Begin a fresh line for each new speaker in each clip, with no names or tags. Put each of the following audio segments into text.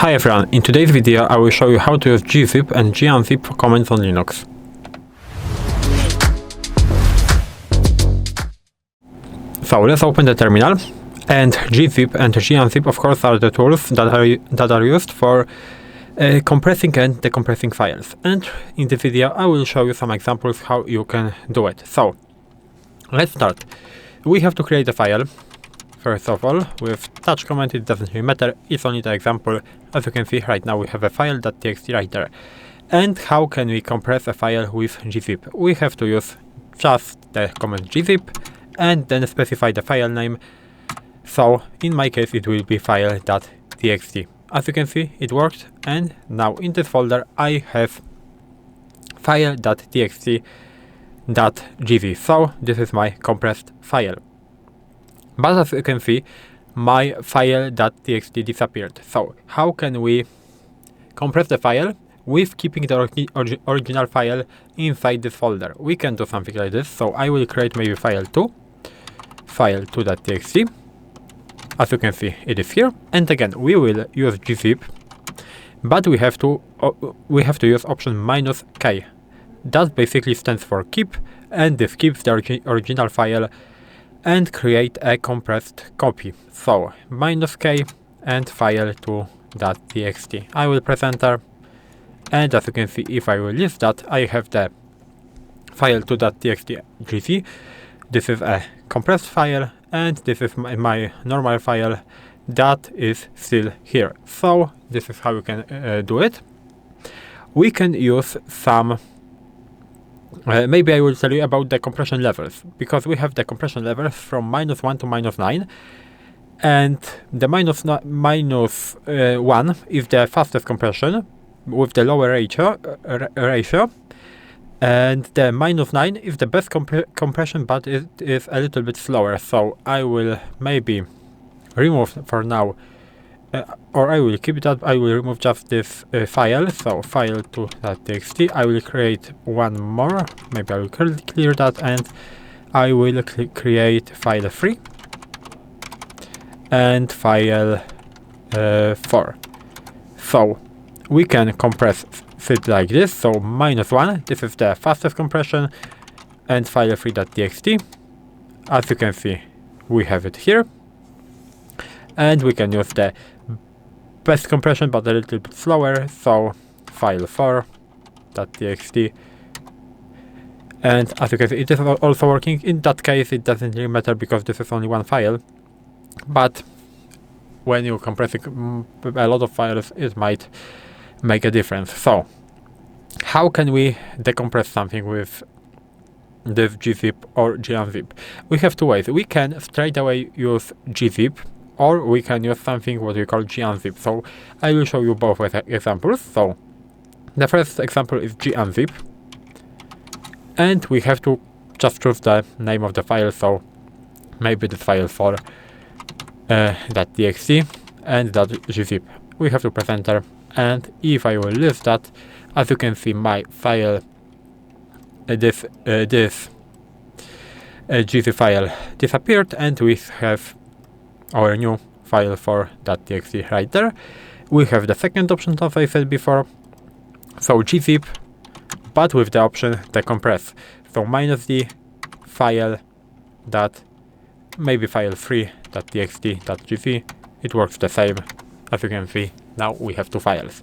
Hi everyone, in today's video I will show you how to use gzip and gunzip commands on Linux. So let's open the terminal, and gzip and gunzip of course are the tools that are used for compressing and decompressing files, and in the video I will show you some examples how you can do it. So let's start. We have to create a file. First of all, with touch command it doesn't really matter, it's only the example. As you can see right now we have a file.txt right there. And how can we compress a file with gzip? We have to use just the command gzip and then specify the file name. So in my case it will be file.txt. As you can see it worked, and now in this folder I have file.txt.gz. So this is my compressed file. But as you can see, my file.txt disappeared. So how can we compress the file with keeping the original file inside this folder? We can do something like this. So I will create maybe file2, file2.txt. As you can see, it is here. And again, we will use gzip, but we have to use option -k. That basically stands for keep, and this keeps the original file and create a compressed copy. So -k and file2.txt. I will press enter, and as you can see, if I release that, I have the file2.txt gz. This is a compressed file, and this is my normal file that is still here. So this is how you can do it. We can use some maybe I will tell you about the compression levels, because we have the compression levels from -1 to -9, and the -1 is the fastest compression with the lower ratio, and the -9 is the best compression, but it is a little bit slower. So I will maybe remove for now, or I will keep that. I will remove just this file, so file2.txt. I will create one more, maybe I will clear that, and I will create file3 and file4. So we can compress it like this. So -1, this is the fastest compression, and file3.txt. As you can see, we have it here. And we can use the best compression but a little bit slower, so file4.txt. And as you can see, it is also working. In that case it doesn't really matter because this is only one file, but when you compress a lot of files it might make a difference. So how can we decompress something with this gzip or gunzip? We have two ways. We can straight away use gzip, or we can use something what we call gunzip. So I will show you both examples. So the first example is gunzip, and we have to just choose the name of the file. So maybe this file4.txt and .gzip. We have to press enter, and if I will list that, as you can see, my file, this gzip file disappeared, and we have our new file4.txt right there. We have the second option as I said before, so gzip, but with the option decompress. So -d file that maybe file3.txt.gz. It works the same. As you can see, now we have two files.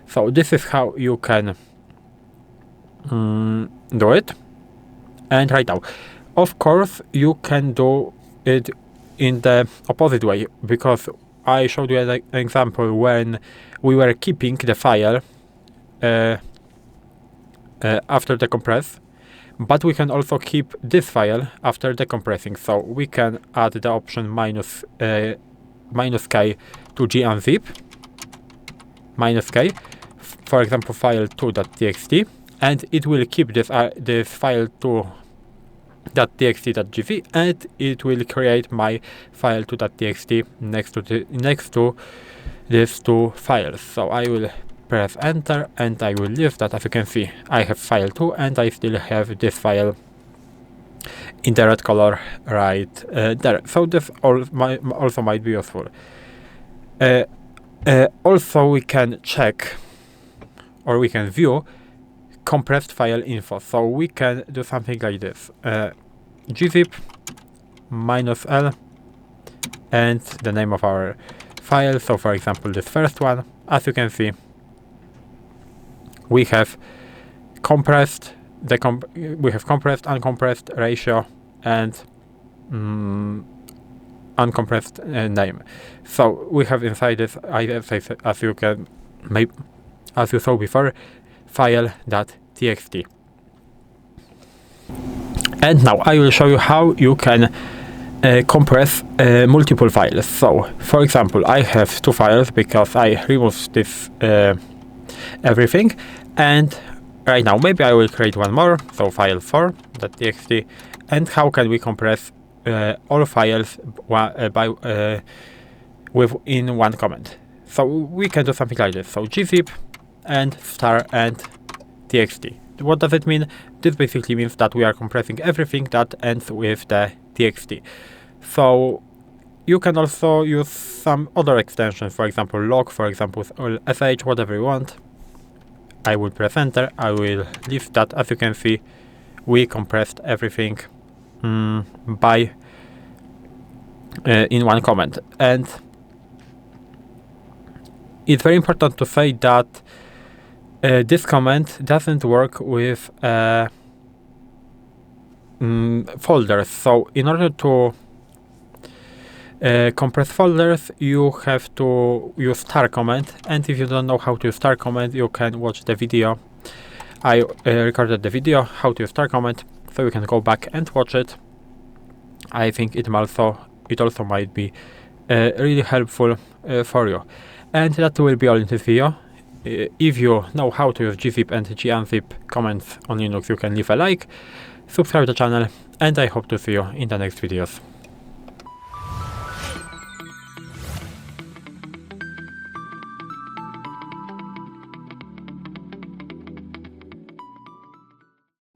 So this is how you can do it. And right now, of course, you can do it in the opposite way, because I showed you an example when we were keeping the file after decompress, but we can also keep this file after decompressing. So we can add the option -k to gunzip, -k, for example file2.txt, and it will keep this file2.txt.gz, and it will create my file2.txt next to these two files. So I will press enter, and I will leave that. As you can see, I have file2 and I still have this file in the red color right there. So this also might be useful. Also, we can check or we can view compressed file info. So we can do something like this. Gzip -l and the name of our file. So for example, this first one, as you can see, we have compressed, compressed, uncompressed ratio, and uncompressed name. So we have inside this, as you saw before, file.txt. And now I will show you how you can compress multiple files. So, for example, I have 2 files because I removed this everything, and right now maybe I will create one more. So file4.txt. And how can we compress all files within one command? So we can do something like this. So gzip and star and txt. What does it mean? This basically means that we are compressing everything that ends with the txt. So you can also use some other extensions, for example log, for example sh, whatever you want. I will press enter. I will leave that. As you can see, we compressed everything by in one command. And it's very important to say that this command doesn't work with folders. So in order to compress folders, you have to use star command. And if you don't know how to use star command, you can watch the video. I recorded the video how to use star command, so you can go back and watch it. I think it also might be really helpful for you. And that will be all in this video. If you know how to use gzip and gunzip commands on Linux, you can leave a like, subscribe to the channel, and I hope to see you in the next videos.